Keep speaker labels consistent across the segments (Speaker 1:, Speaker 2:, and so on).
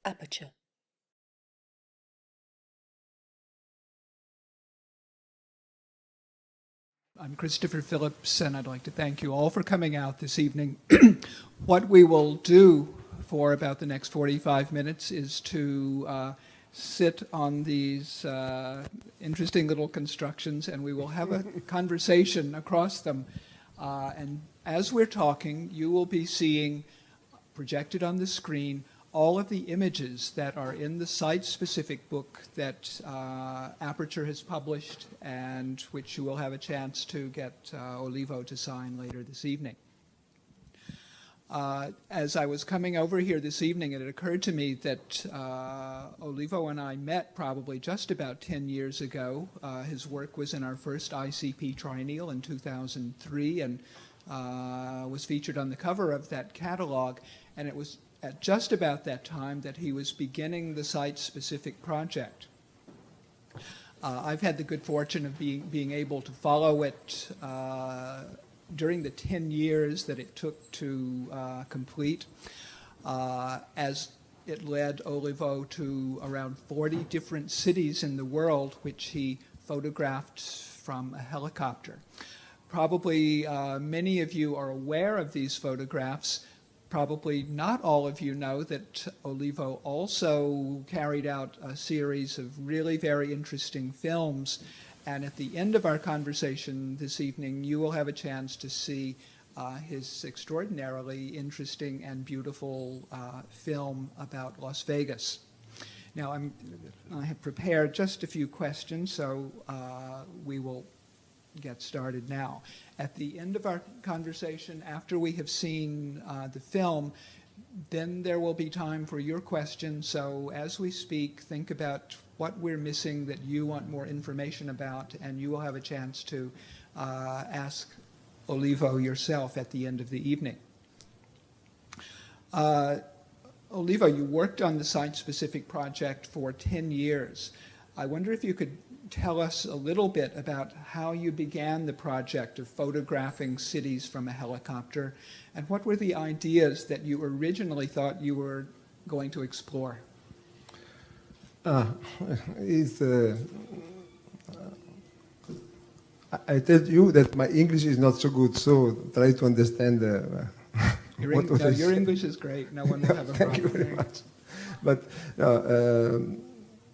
Speaker 1: Aperture.
Speaker 2: I'm Christopher Phillips, and I'd like to thank you all for coming out this evening. What we will do for about the next 45 minutes is to sit on these interesting little constructions, and we will have a conversation across them. And as we're talking, you will be seeing, projected on the screen, all of the images that are in the site-specific book that Aperture has published and which you will have a chance to get Olivo to sign later this evening. As I was coming over here this evening, it occurred to me that Olivo and I met probably just about 10 years ago. His work was in our first ICP triennial in 2003 and was featured on the cover of that catalog, and it was at just about that time that he was beginning the site-specific project. I've had the good fortune of being able to follow it during the 10 years that it took to complete, as it led Olivo to around 40 different cities in the world, which he photographed from a helicopter. Probably many of you are aware of these photographs. Probably not all of you know that Olivo also carried out a series of really very interesting films. And at the end of our conversation this evening, you will have a chance to see his extraordinarily interesting and beautiful film about Las Vegas. Now, I have prepared just a few questions, so we will get started now. At the end of our conversation, after we have seen the film, then there will be time for your questions. So as we speak, think about what we're missing that you want more information about, and you will have a chance to ask Olivo yourself at the end of the evening. Olivo, you worked on the site-specific project for 10 years. I wonder if you could tell us a little bit about how you began the project of photographing cities from a helicopter, and what were the ideas that you originally thought you were going to explore?
Speaker 3: I tell you that my English is not so good, so try to understand
Speaker 2: your English is great. No one will have a problem.
Speaker 3: Thank you very much. But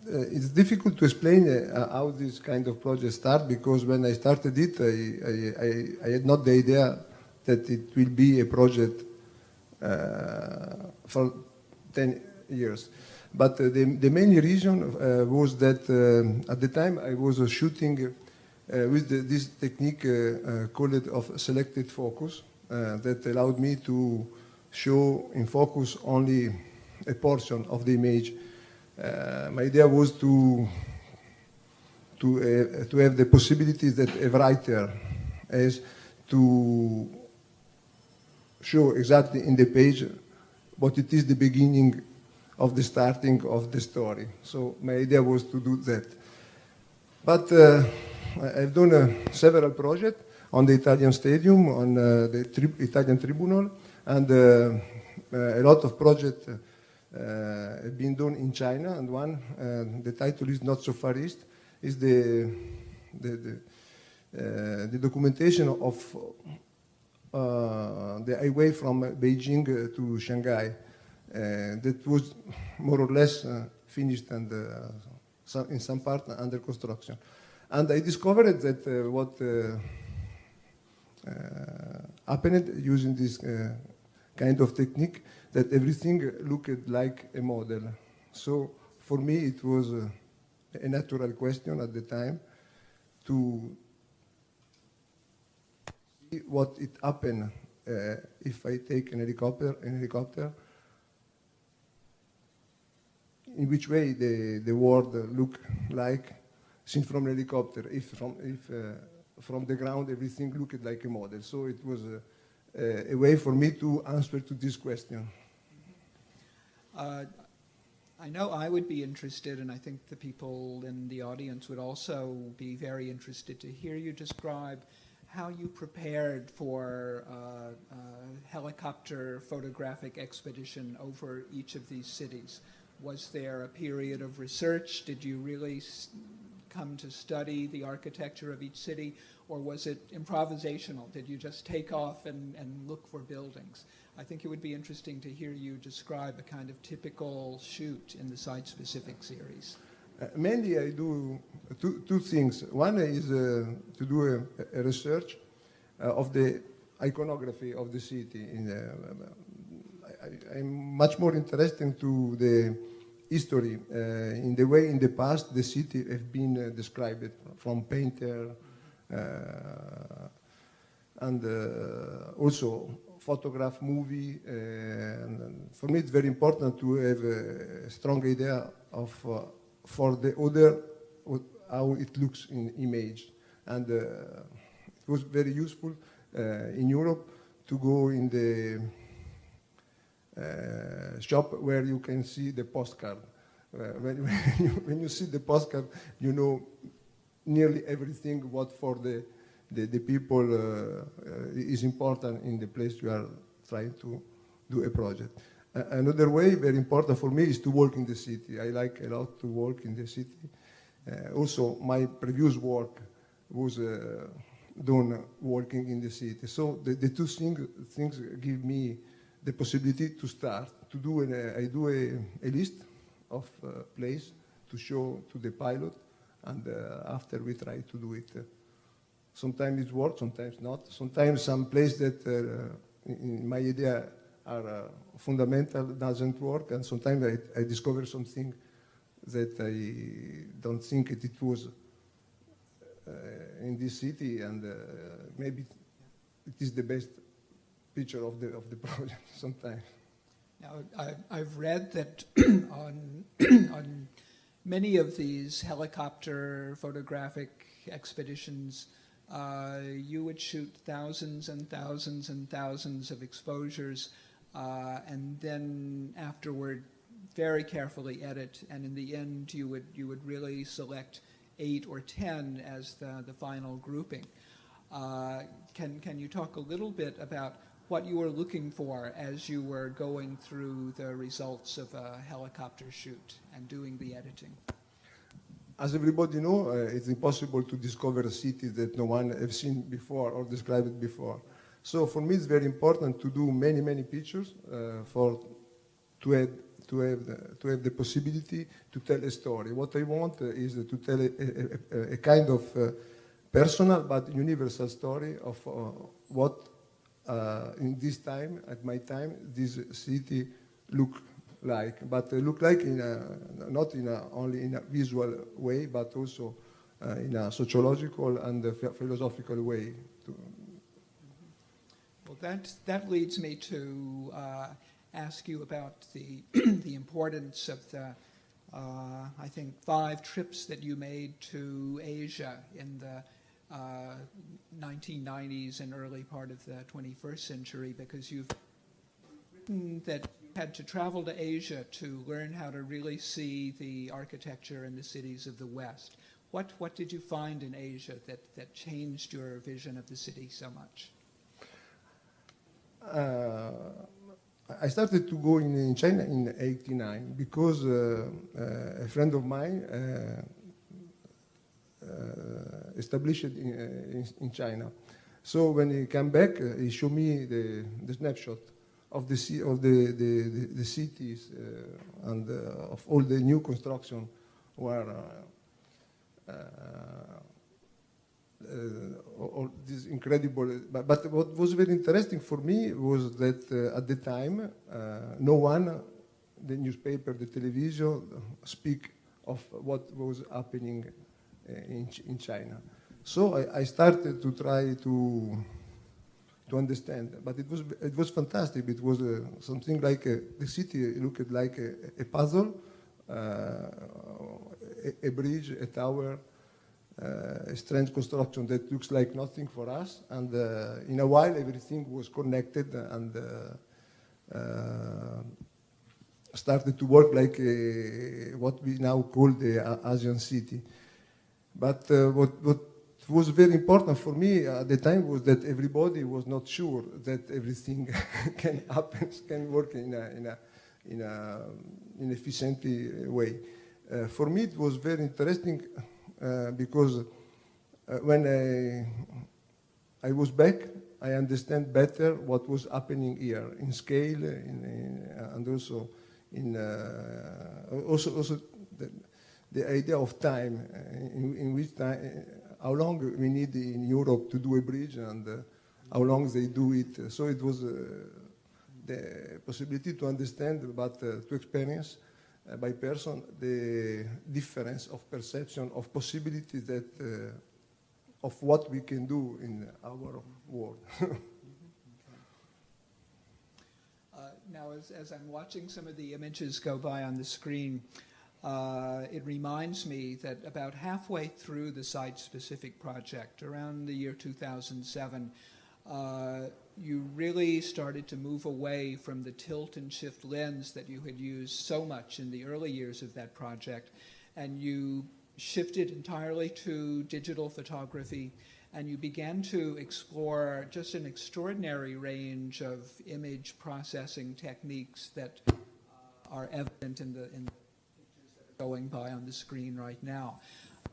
Speaker 3: it's difficult to explain how this kind of project started, because when I started it, I had not the idea that it will be a project for 10 years. But the main reason was that at the time I was shooting with this technique called of selected focus that allowed me to show in focus only a portion of the image. My idea was to have the possibilities that a writer has to show exactly in the page what it is the beginning of the starting of the story. So my idea was to do that. But I've done several projects on the Italian stadium, on the Italian tribunal, and a lot of projects have been done in China, and one, the title is Not So Far East, is the documentation of the highway from Beijing to Shanghai. That was more or less finished and in some part under construction. And I discovered that what happened using this kind of technique, that everything looked like a model. So for me it was a natural question at the time to see what it happened if I take an helicopter, in which way the world look like seen from a helicopter, if from the ground everything looked like a model. So it was a way for me to answer to this question.
Speaker 2: I know I would be interested, and I think the people in the audience would also be very interested to hear you describe how you prepared for a helicopter photographic expedition over each of these cities. Was there a period of research? Did you really come to study the architecture of each city, or was it improvisational? Did you just take off and look for buildings? I think it would be interesting to hear you describe a kind of typical shoot in the site-specific series.
Speaker 3: Mainly I do two things. One is to do a research of the iconography of the city. I'm much more interested to the history, in the way in the past the city has been described from painter, and also photograph, movie. And for me, it's very important to have a strong idea of for the other how it looks in image. And it was very useful in Europe to go in the shop where you can see the postcard. When you see the postcard, you know nearly everything what for the people is important in the place you are trying to do a project. Another way, very important for me, is to work in the city. I like a lot to work in the city. Also, my previous work was done working in the city. So the two things give me the possibility to start to do. I do a list of places to show to the pilot, and after we try to do it. Sometimes it works, sometimes not. Sometimes some place that in my idea are fundamental doesn't work, and sometimes I discover something that I don't think it was in this city, and maybe it is the best picture of the project sometimes.
Speaker 2: Now, I've read that on many of these helicopter photographic expeditions, you would shoot thousands and thousands and thousands of exposures, and then afterward very carefully edit, and in the end you would really select 8 or 10 as the final grouping. Can you talk a little bit about what you were looking for as you were going through the results of a helicopter shoot and doing the editing?
Speaker 3: As everybody knows, it's impossible to discover a city that no one has seen before or described it before. So for me, it's very important to do many pictures to have the possibility to tell a story. What I want is to tell a kind of personal but universal story of what in this time, at my time, this city look like, but look like in not only in a visual way, but also in a sociological and philosophical way.
Speaker 2: Well, that leads me to ask you about the the importance of the I think 5 trips that you made to Asia in the 1990s and early part of the 21st century, because you've written that you had to travel to Asia to learn how to really see the architecture in the cities of the West. What did you find in Asia that changed your vision of the city so much?
Speaker 3: I started to go in China in '89 because a friend of mine established in China. So when he came back, he showed me the snapshot of the cities and of all the new construction were all this incredible. But what was very interesting for me was that at the time, no one, the newspaper, the television, speak of what was happening in China. So I started to try to understand, but it was fantastic. It was something like the city looked like a puzzle, a bridge, a tower, a strange construction that looks like nothing for us, and in a while everything was connected and started to work like what we now call the Asian city. But what was very important for me at the time was that everybody was not sure that everything can happen, can work in in an efficient way. For me, it was very interesting because when I was back, I understand better what was happening here in scale, and also in also the idea of time, in which time, how long we need in Europe to do a bridge, and how long they do it. So it was the possibility to understand, but to experience by person the difference of perception of possibilities that of what we can do in our world.
Speaker 2: Now, as I'm watching some of the images go by on the screen, it reminds me that about halfway through the site-specific project, around the year 2007, you really started to move away from the tilt and shift lens that you had used so much in the early years of that project, and you shifted entirely to digital photography, and you began to explore just an extraordinary range of image processing techniques that are evident in the pictures that are going by on the screen right now.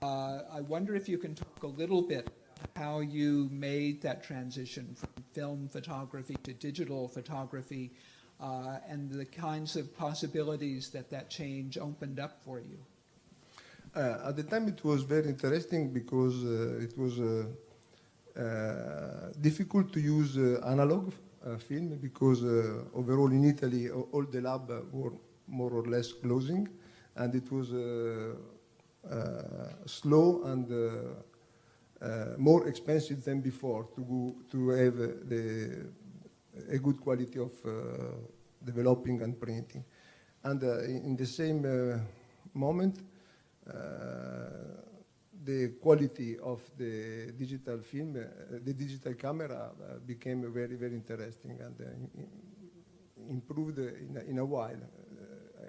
Speaker 2: I wonder if you can talk a little bit about how you made that transition from film photography to digital photography, and the kinds of possibilities that that change opened up for you.
Speaker 3: At the time, it was very interesting because it was difficult to use analog film because overall in Italy all the labs were more or less closing, and it was slow and more expensive than before to have a good quality of developing and printing. And in the same moment, the quality of the digital film, the digital camera became very, very interesting and improved in a while.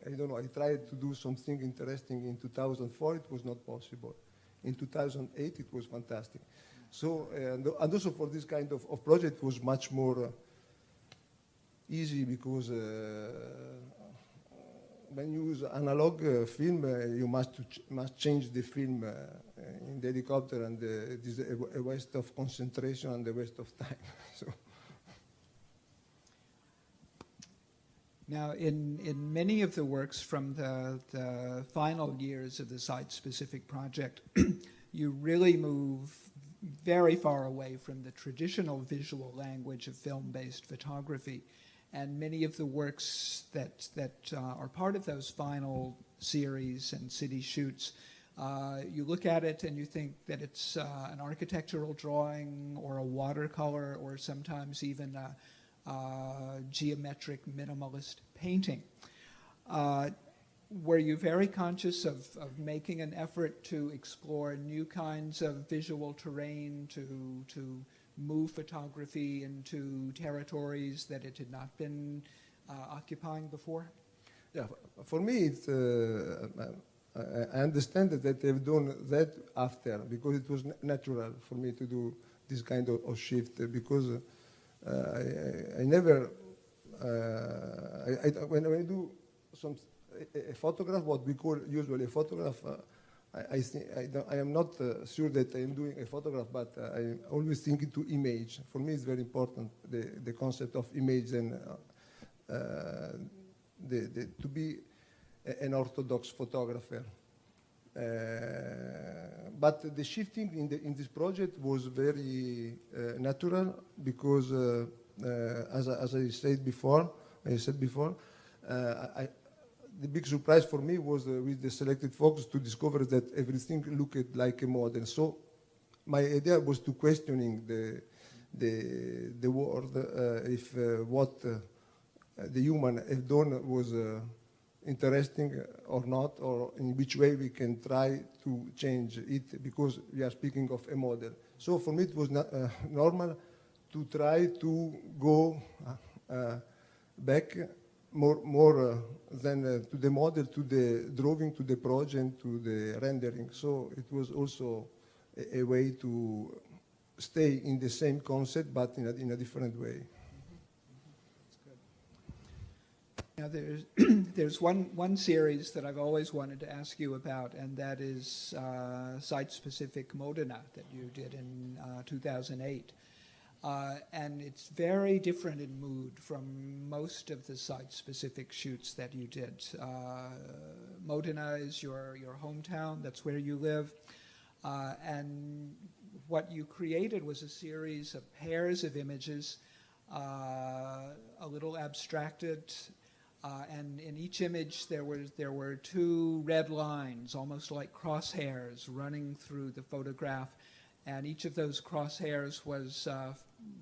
Speaker 3: I don't know, I tried to do something interesting in 2004, it was not possible. In 2008, it was fantastic. So, and also for this kind of project, it was much more easy because when you use analog film, you must change the film in the helicopter, and it is a waste of concentration and a waste of time. So.
Speaker 2: Now, in many of the works from the final years of the site-specific project, you really move very far away from the traditional visual language of film-based photography. And many of the works that are part of those final series and city shoots, you look at it and you think that it's an architectural drawing or a watercolor or sometimes even a geometric minimalist painting. Were you very conscious of making an effort to explore new kinds of visual terrain, to move photography into territories that it had not been occupying before?
Speaker 3: Yeah, for me, it's, I understand that they've done that after, because it was natural for me to do this kind of shift, because I never, when I do a photograph, what we call usually a photograph, I am not sure that I am doing a photograph, but I always think to image. For me, it's very important, the concept of image, and to be an orthodox photographer. But the shifting in this project was very natural because, as I said before, the big surprise for me was with the selected focus to discover that everything looked like a model. So my idea was to questioning the world if what the human have done was interesting or not, or in which way we can try to change it, because we are speaking of a model. So for me it was not, normal to try to go back more than to the model, to the drawing, to the project, to the rendering. So it was also a way to stay in the same concept, but in a different way.
Speaker 2: Now there's there's one series that I've always wanted to ask you about, and that is site-specific Modena that you did in 2008. And it's very different in mood from most of the site-specific shoots that you did. Modena is your hometown, that's where you live. And what you created was a series of pairs of images, a little abstracted, and in each image there were two red lines, almost like crosshairs, running through the photograph. And each of those crosshairs was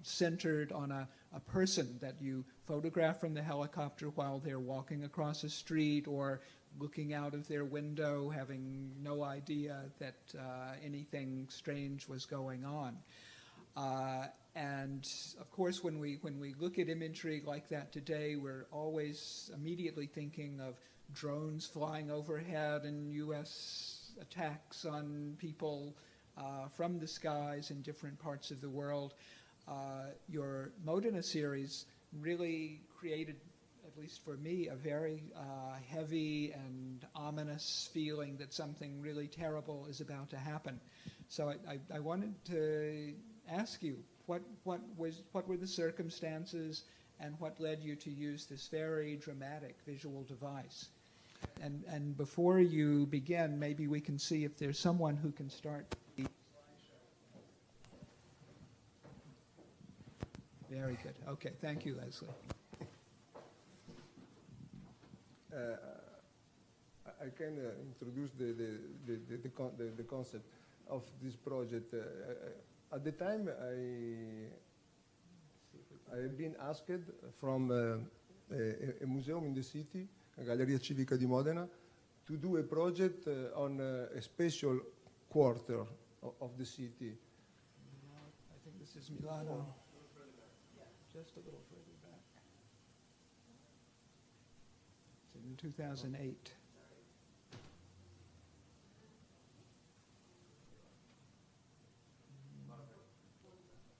Speaker 2: centered on a person that you photograph from the helicopter while they're walking across a street or looking out of their window, having no idea that anything strange was going on. And of course, when we look at imagery like that today, we're always immediately thinking of drones flying overhead and U.S. attacks on people from the skies in different parts of the world. Your Modena series really created, at least for me, a very heavy and ominous feeling that something really terrible is about to happen. So I wanted to ask you, what were the circumstances and what led you to use this very dramatic visual device? And before you begin, maybe we can see if there's someone who can start. Very good. Okay, thank you, Leslie.
Speaker 3: I can introduce the concept of this project. At the time, I have been asked from a museum in the city, Galleria Civica di Modena, to do a project on a special quarter of the city.
Speaker 2: I think this is Milano. Just a little further back. It's in 2008.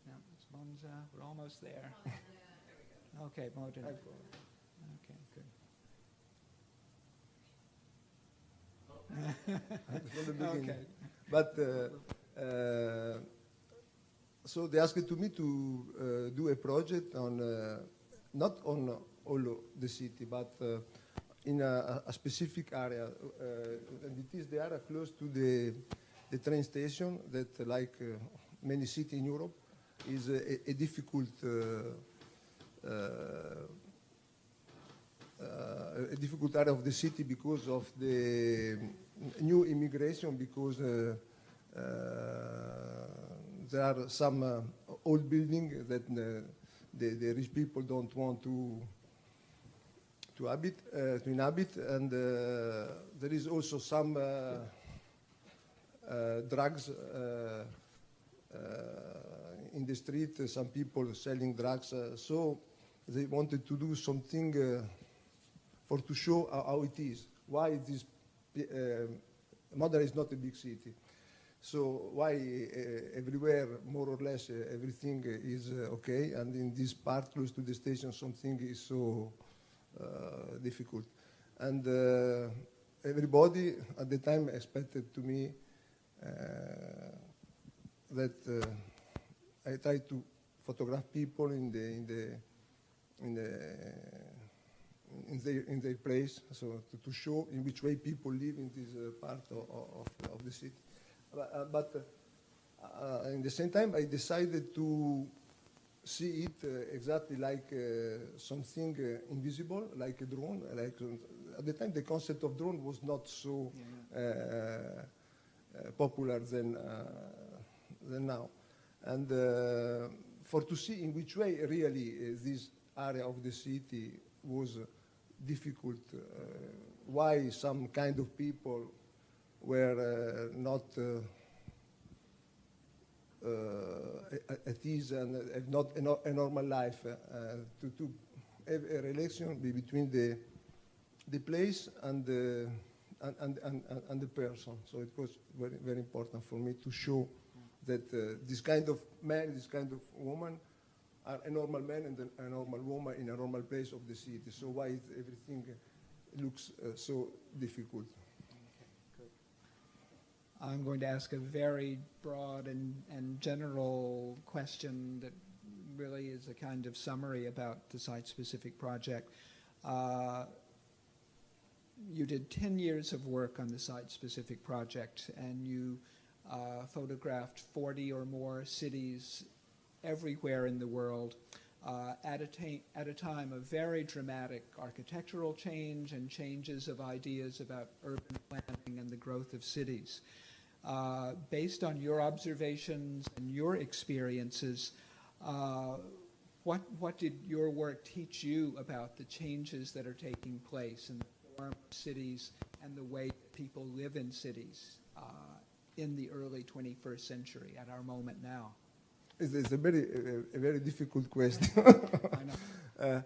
Speaker 2: No, it's Monza. We're almost there. Okay, Modena. Okay, good.
Speaker 3: From the beginning.
Speaker 2: Okay.
Speaker 3: But so they asked to me to do a project on not on all the city, but in a specific area, and it is the area close to the train station that, like many cities in Europe, is a difficult area of the city because of the new immigration, because there are some old buildings that the rich people don't want to inhabit, and there is also some drugs in the street. Some people selling drugs, so they wanted to do something to show how it is. Why this Modena is not a big city. So why everywhere, more or less, everything is okay, and in this part close to the station, something is so difficult. And everybody at the time expected to me that I try to photograph people in their place, so to show in which way people live in this part of the city. But in the same time, I decided to see it exactly like something invisible, like a drone. At the time, the concept of drone was not so popular than now. And for to see in which way really this area of the city was difficult, why some kind of people were not at ease and have not a normal life, to have a relation between the place and the person. So it was very, very important for me to show that this kind of man, this kind of woman are a normal man and a normal woman in a normal place of the city. So why everything looks so difficult?
Speaker 2: I'm going to ask a very broad and general question that really is a kind of summary about the site-specific project. You did 10 years of work on the site-specific project, and you photographed 40 or more cities everywhere in the world at a time of very dramatic architectural change and changes of ideas about urban planning and the growth of cities. Based on your observations and your experiences, what did your work teach you about the changes that are taking place in the form of cities and the way that people live in cities in the early 21st century, at our moment now?
Speaker 3: It's a very difficult question.
Speaker 2: I know.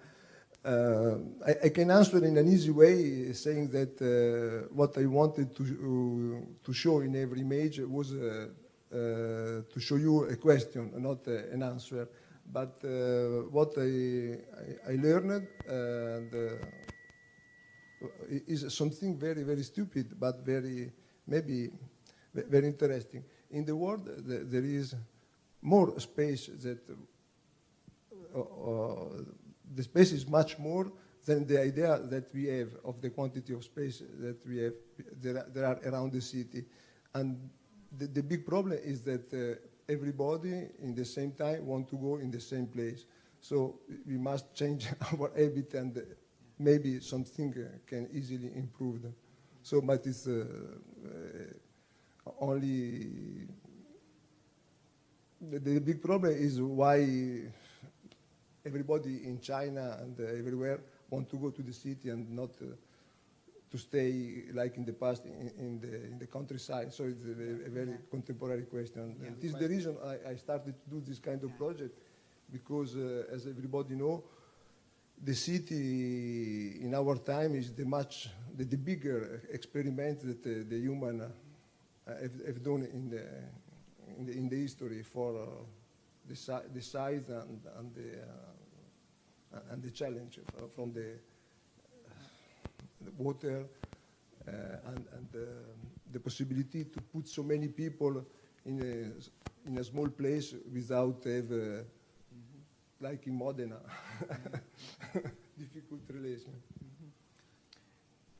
Speaker 3: I can answer in an easy way, saying that what I wanted to show in every image was to show you a question, not an answer. But what I learned is something very, very stupid, but maybe very interesting. In the world, there is more space that the space is much more than the idea that we have of the quantity of space that we have there are around the city. And the big problem is that everybody in the same time want to go in the same place. So we must change our habit, and maybe something can easily improve them. So, but it's only the big problem is why everybody in China and everywhere want to go to the city and not to stay like in the past in the countryside. So it's a very contemporary question.
Speaker 2: Yeah,
Speaker 3: This is the reason I started to do this kind of project, because as everybody know, the city in our time is the bigger experiment that the human have done in the history for the size and the challenge from the water and the possibility to put so many people in a small place without have like in Modena difficult relation.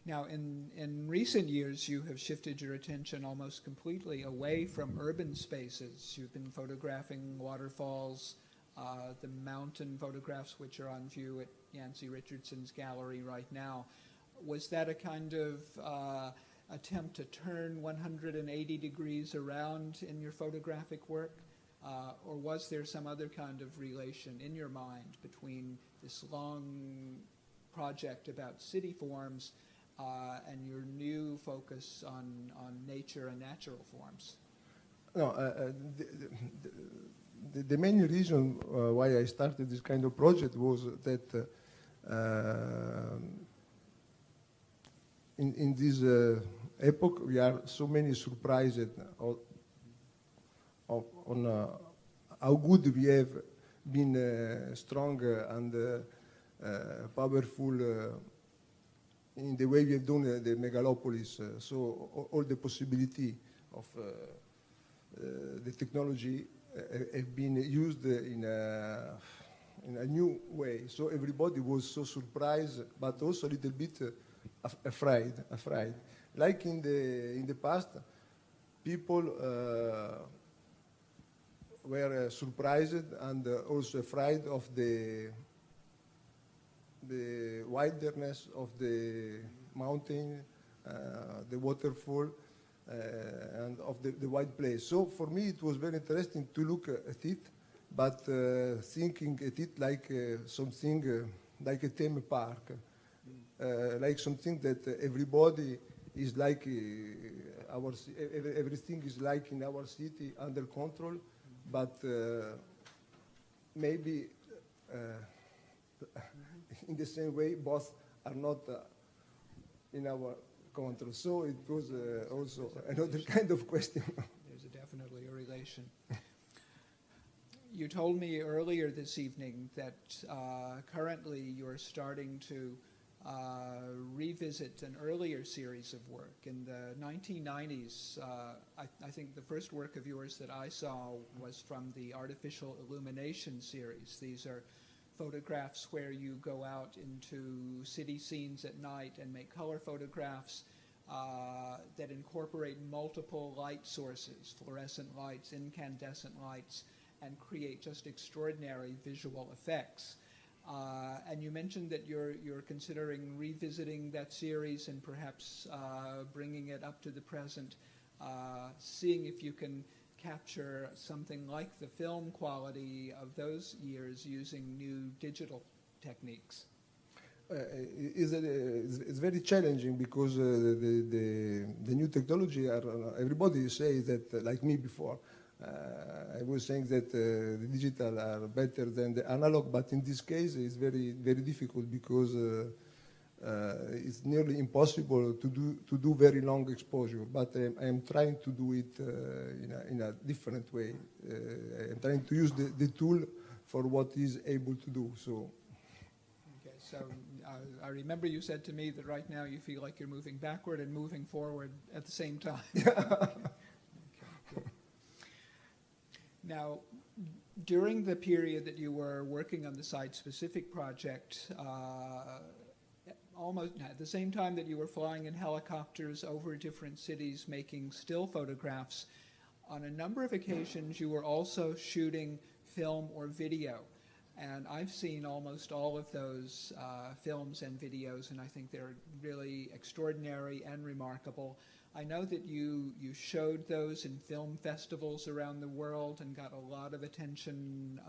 Speaker 2: Now, in recent years, you have shifted your attention almost completely away from urban spaces. You've been photographing waterfalls, the mountain photographs which are on view at Yancey Richardson's gallery right now. Was that a kind of attempt to turn 180 degrees around in your photographic work? Or was there some other kind of relation in your mind between this long project about city forms and your new focus on nature and natural forms?
Speaker 3: No, the main reason why I started this kind of project was that in this epoch we are so many surprised on how good we have been strong and powerful in the way we have done the megalopolis. So all the possibility of the technology have been used in a new way. So everybody was so surprised, but also a little bit afraid. Like in the past, people were surprised and also afraid of the wilderness of the mountain, the waterfall, and of the wide place. So for me it was very interesting to look at it, but thinking at it like something like a theme park, like something that everybody is like everything is like in our city under control, but maybe in the same way both are not in our control. So it was also another kind of question.
Speaker 2: There's definitely a relation. You told me earlier this evening that currently you're starting to revisit an earlier series of work. In the 1990s, I think the first work of yours that I saw was from the Artificial Illumination series. These are photographs where you go out into city scenes at night and make color photographs that incorporate multiple light sources, fluorescent lights, incandescent lights, and create just extraordinary visual effects. And you mentioned that you're considering revisiting that series and perhaps bringing it up to the present, seeing if you can capture something like the film quality of those years using new digital techniques.
Speaker 3: It's very challenging because the new technology everybody says that, like me before, I was saying that the digital are better than the analog, but in this case it's very difficult because it's nearly impossible to do very long exposure. But I am trying to do it in a different way. I'm trying to use the tool for what is able to do. So.
Speaker 2: Okay, so I remember you said to me that right now you feel like you're moving backward and moving forward at the same time. Now, during the period that you were working on the site-specific project, almost at the same time that you were flying in helicopters over different cities making still photographs, on a number of occasions you were also shooting film or video. And I've seen almost all of those films and videos, and I think they're really extraordinary and remarkable. I know that you showed those in film festivals around the world and got a lot of attention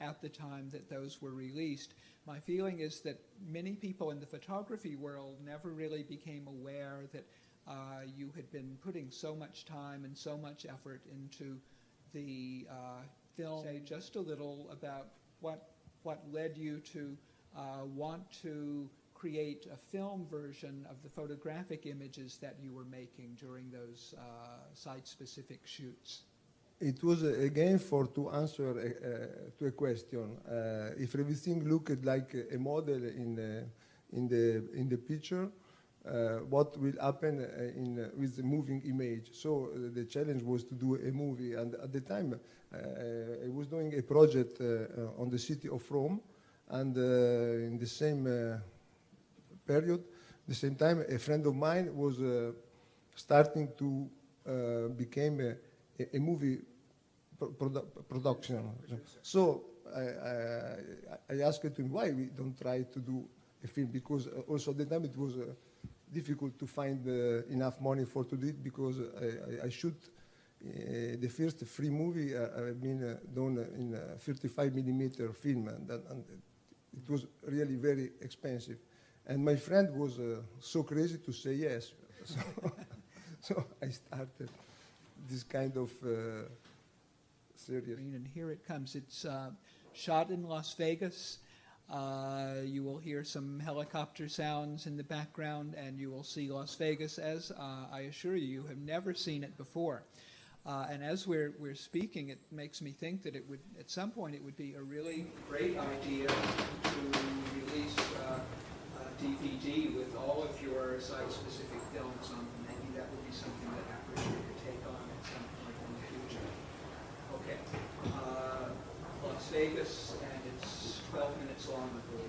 Speaker 2: at the time that those were released. My feeling is that many people in the photography world never really became aware that you had been putting so much time and so much effort into the film. Say just a little about what led you to want to create a film version of the photographic images that you were making during those site-specific shoots.
Speaker 3: It was again to answer to a question. If everything looked like a model in the picture, what will happen with the moving image? So the challenge was to do a movie, and at the time I was doing a project on the city of Rome, and in the same period, the same time, a friend of mine was starting to become a movie production. So I asked him why we don't try to do a film, because also at the time it was difficult to find enough money to do it, because I shoot the first free movie I've been done in 35mm film, and it was really very expensive. And my friend was so crazy to say yes. So I started this kind of series.
Speaker 2: And here it comes. It's shot in Las Vegas. You will hear some helicopter sounds in the background, and you will see Las Vegas as, I assure you, you have never seen it before. And as we're speaking, it makes me think that it would, at some point, it would be a really great idea to release DVD with all of your site-specific films on them. Maybe that would be something that Aperture could take on at some point in the future. Okay. Las Vegas, and it's 12 minutes long, I believe.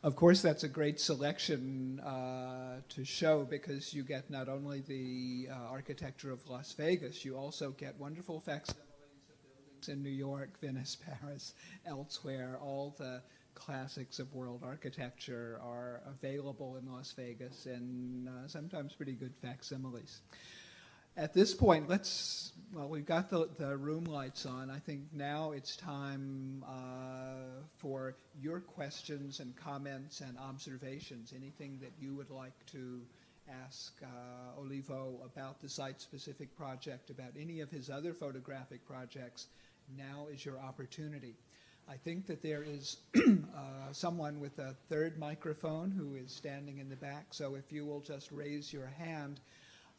Speaker 2: Of course, that's a great selection to show, because you get not only the architecture of Las Vegas, you also get wonderful facsimiles of buildings in New York, Venice, Paris, elsewhere. All the classics of world architecture are available in Las Vegas, and sometimes pretty good facsimiles. At this point, we've got the room lights on. I think now it's time for your questions and comments and observations. Anything that you would like to ask Olivo about the site-specific project, about any of his other photographic projects, now is your opportunity. I think that there is someone with a third microphone who is standing in the back, so if you will just raise your hand,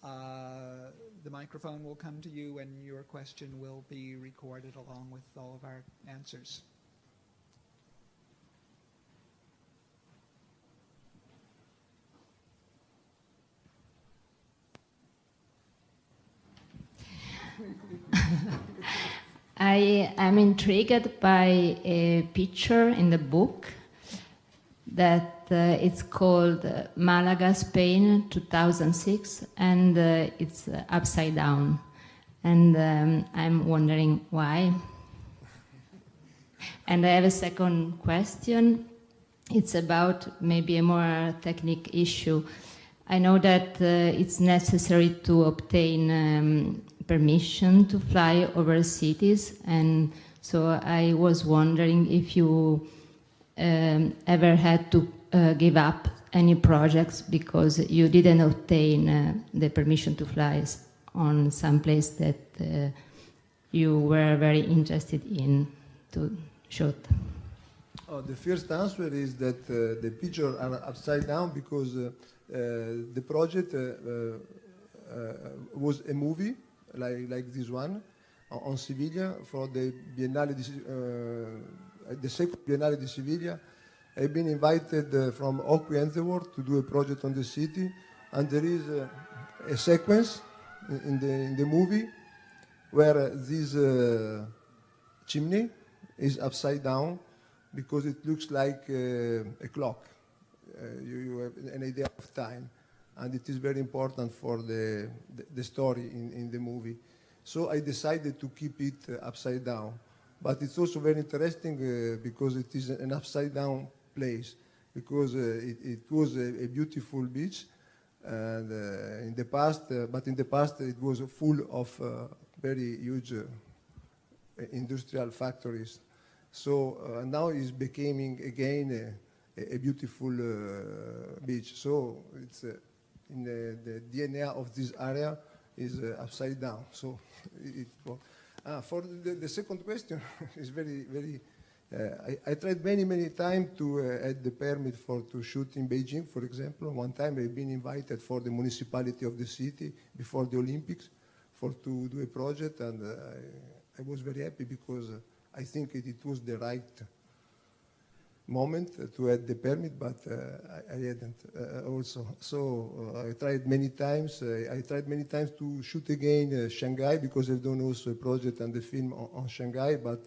Speaker 2: the microphone will come to you and your question will be recorded along with all of our answers.
Speaker 1: I am intrigued by a picture in the book that it's called Malaga, Spain, 2006, and it's upside down. And I'm wondering why. And I have a second question. It's about maybe a more technical issue. I know that it's necessary to obtain permission to fly over cities, and so I was wondering if you ever had to give up any projects because you didn't obtain the permission to fly on some place that you were very interested in to shoot.
Speaker 3: The first answer is that the pictures are upside down because the project was a movie like this one on Sevilla for the Biennale the second Biennale di Sevilla. I've been invited from Oak and the World to do a project on the city, and there is a sequence in the movie where this chimney is upside down because it looks like a clock. You have an idea of time, and it is very important for the story in the movie. So I decided to keep it upside down. But it's also very interesting because it is an upside down place, because it was a beautiful beach, and in the past it was full of very huge industrial factories. So now it's becoming again a beautiful beach. So it's in the DNA of this area is upside down. So for the second question, is very. I tried many times to add the permit to shoot in Beijing, for example. One time I've been invited for the municipality of the city before the Olympics to do a project, and I was very happy because I think it was the right moment to add the permit, but I hadn't also. So I tried many times. I tried many times to shoot again Shanghai because I've done also a project and the film on Shanghai, but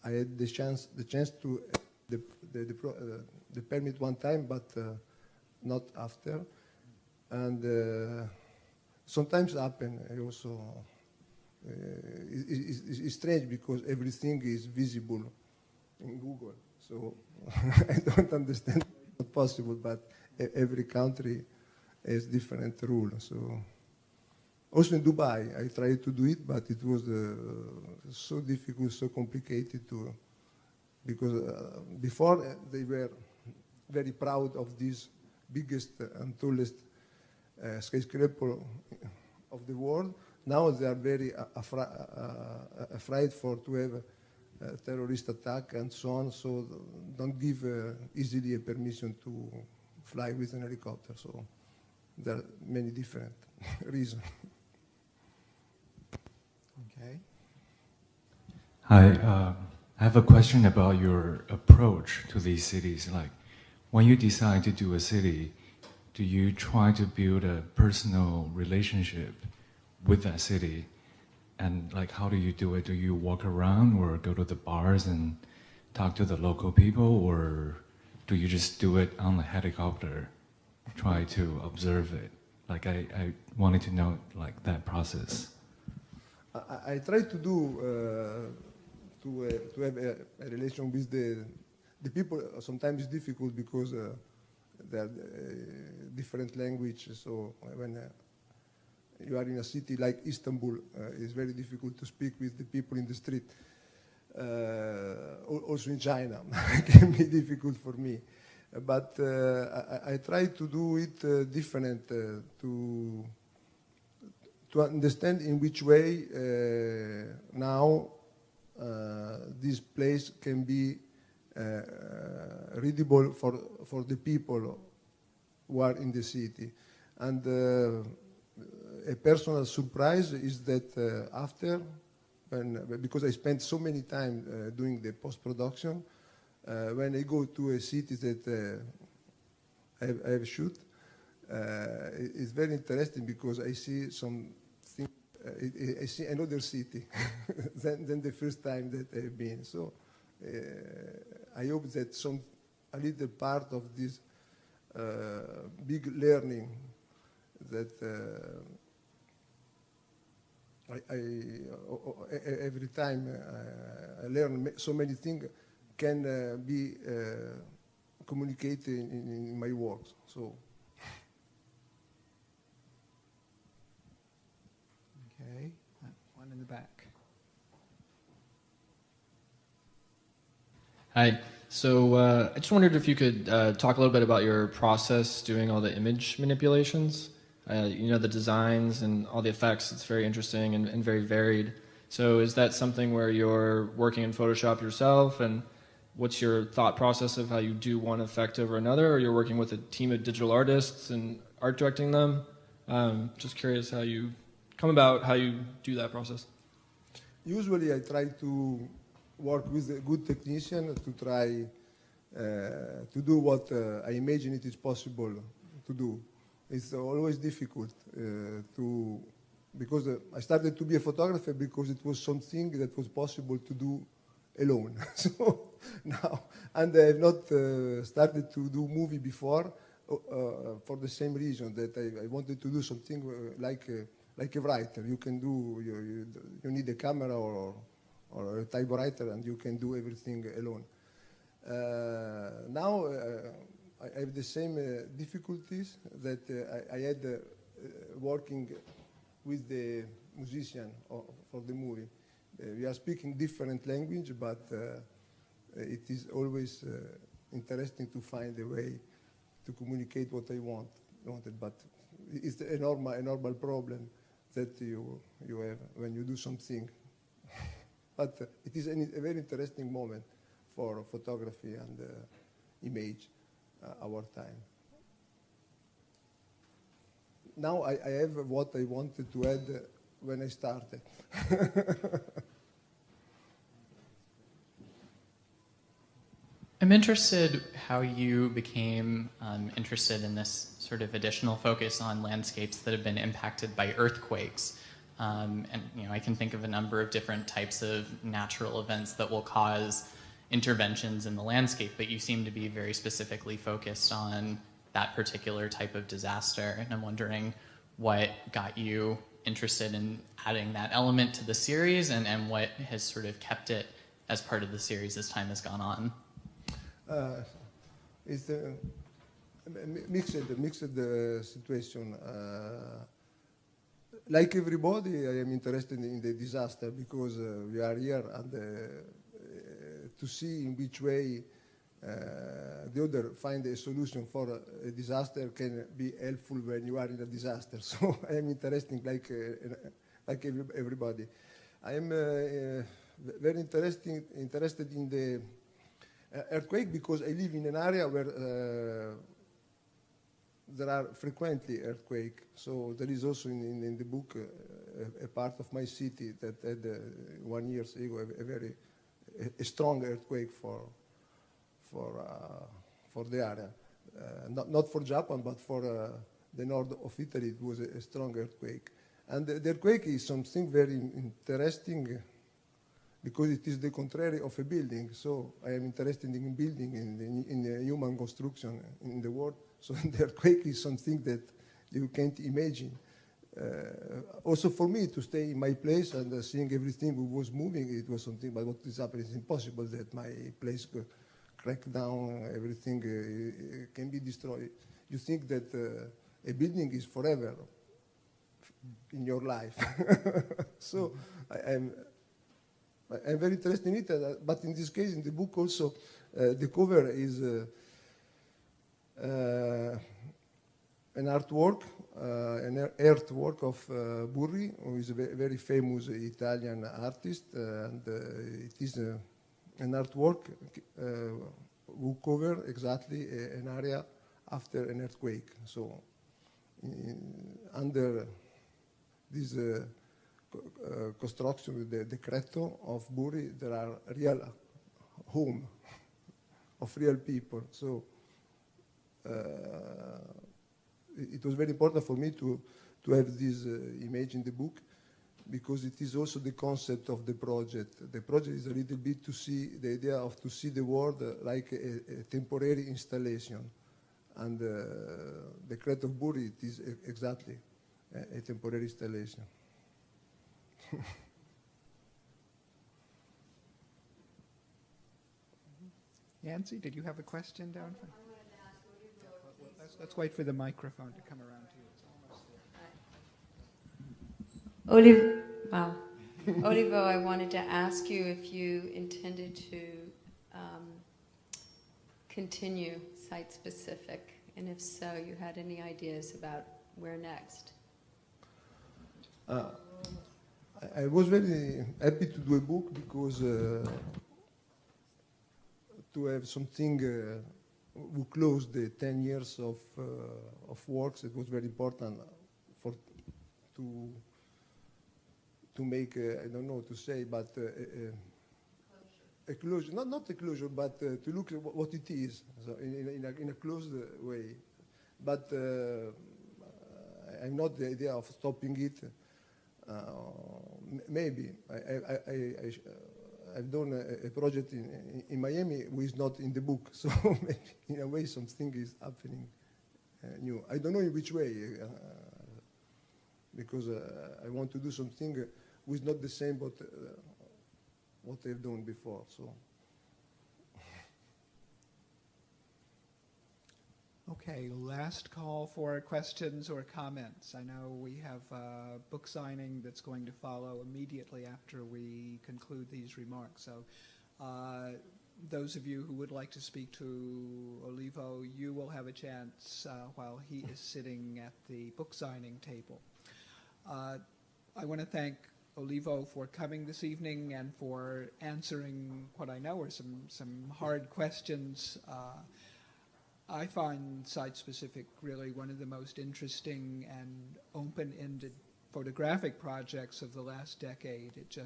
Speaker 3: I had the chance to the permit one time, but not after. And sometimes happen. I also it's strange because everything is visible in Google. So I don't understand how it's not possible, but every country has different rules. So also in Dubai, I tried to do it, but it was so difficult, so complicated because before they were very proud of this biggest and tallest skyscraper of the world. Now they are very afraid to have a terrorist attack and so on, so don't give easily a permission to fly with an helicopter. So there are many different reasons.
Speaker 4: Okay.
Speaker 5: Hi, I have a question about your approach to these cities. Like, when you decide to do a city, do you try to build a personal relationship with that city? And like, how do you do it? Do you walk around or go to the bars and talk to the local people, or do you just do it on a helicopter, try to observe it? Like, I wanted to know like that process.
Speaker 3: I try to do to have a relation with the people. Sometimes it's difficult because there are different languages. So when you are in a city like Istanbul, it's very difficult to speak with the people in the street. Also in China, it can be difficult for me. But I try to do it different to understand in which way now this place can be readable for the people who are in the city. And a personal surprise is that after, because I spent so many time doing the post-production, when I go to a city that I have shoot, it's very interesting because I see some things I see another city than the first time that I've been. So I hope that a little part of this big learning that every time I learn so many things can be communicated in my work. So.
Speaker 2: Okay, one in the back.
Speaker 4: Hi. So I just wondered if you could talk a little bit about your process doing all the image manipulations. The designs and all the effects. It's very interesting and very varied. So is that something where you're working in Photoshop yourself, and what's your thought process of how you do one effect over another, or you're working with a team of digital artists and art directing them? Just curious how you come about, how you do that process.
Speaker 3: Usually I try to work with a good technician to try to do what I imagine it is possible to do. It's always difficult because I started to be a photographer because it was something that was possible to do alone. So now, and I have not started to do movie before for the same reason that I wanted to do something like a writer. You can do, you need a camera or a typewriter and you can do everything alone. Now I have the same difficulties that I had working with the musician for the movie. We are speaking different language, but it is always interesting to find a way to communicate what I wanted. But it's a normal problem that you have when you do something. But it is a very interesting moment for photography and image, our time. Now I have what I wanted to add when I started.
Speaker 6: I'm interested how you became interested in this sort of additional focus on landscapes that have been impacted by earthquakes. And I can think of a number of different types of natural events that will cause interventions in the landscape, but you seem to be very specifically focused on that particular type of disaster. And I'm wondering what got you interested in adding that element to the series, and what has sort of kept it as part of the series as time has gone on.
Speaker 3: It's a mixed situation. Like everybody, I am interested in the disaster because we are here and to see in which way the other find a solution for a disaster can be helpful when you are in a disaster. So I am interested like everybody. I am very interested in the earthquake because I live in an area where there are frequently earthquakes. So there is also in the book a part of my city that had 1 year ago a very strong earthquake for the area, not for Japan, but for the north of Italy. It was a strong earthquake, and the earthquake is something very interesting because it is the contrary of a building. So I am interested in building, in the human construction in the world. So the earthquake is something that you can't imagine. Also for me to stay in my place and seeing everything was moving, it was something, but what is happening is impossible that my place crack down, everything can be destroyed. You think that a building is forever in your life. So I'm very interested in it, but in this case, in the book also, the cover is an artwork, an earthwork of Burri, who is a very famous Italian artist, and it is an artwork who cover exactly an area after an earthquake. So under this construction with the decreto of Burri, there are real home of real people. So it was very important for me to have this image in the book because it is also the concept of the project. The project is a little bit to see the idea of to see the world like a temporary installation, and the Crate of Buri, it is exactly a temporary installation.
Speaker 2: Yancy, did you have a question down front? Let's wait for the microphone to come around to you. It's almost there.
Speaker 7: Wow. Olivo, I wanted to ask you if you intended to continue site-specific, and if so, you had any ideas about where next?
Speaker 3: I was very happy to do a book because to have something who closed the 10 years of works, it was very important to make, I don't know to say, but a closure, not a closure, but to look at what it is, so in a closed way. But I'm not the idea of stopping it. Maybe I've done a project in Miami which is not in the book, so maybe in a way something is happening new. I don't know in which way, because I want to do something which is not the same but what I've done before. So.
Speaker 2: Okay, last call for questions or comments. I know we have a book signing that's going to follow immediately after we conclude these remarks. So those of you who would like to speak to Olivo, you will have a chance while he is sitting at the book signing table. I want to thank Olivo for coming this evening and for answering what I know are some hard questions. I find site-specific really one of the most interesting and open-ended photographic projects of the last decade. It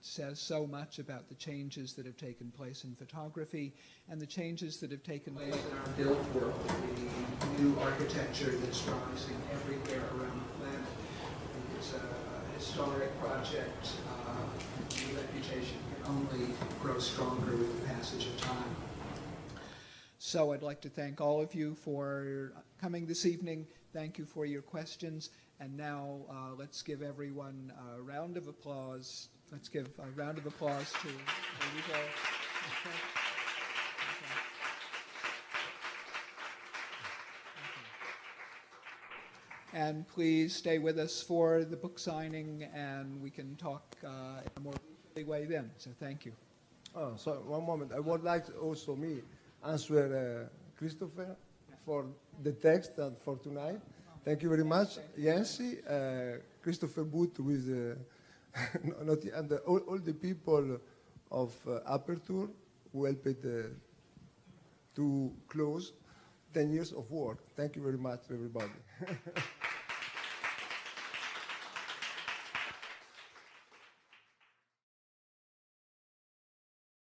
Speaker 2: says so much about the changes that have taken place in photography and the changes that have taken place in our built world, the new architecture that's rising everywhere around the planet. It's a historic project. The reputation can only grow stronger with the passage of time. So I'd like to thank all of you for coming this evening. Thank you for your questions. And now let's give everyone a round of applause. Let's give a round of applause to Olivo. Okay. And please stay with us for the book signing, and we can talk in a more leisurely way then. So thank you.
Speaker 3: Oh, so one moment. I would like to also answer Christopher for the text and for tonight. Thank you very much. Yancy, Christopher Booth with and all the people of Aperture who helped to close 10 years of work. Thank you very much, everybody.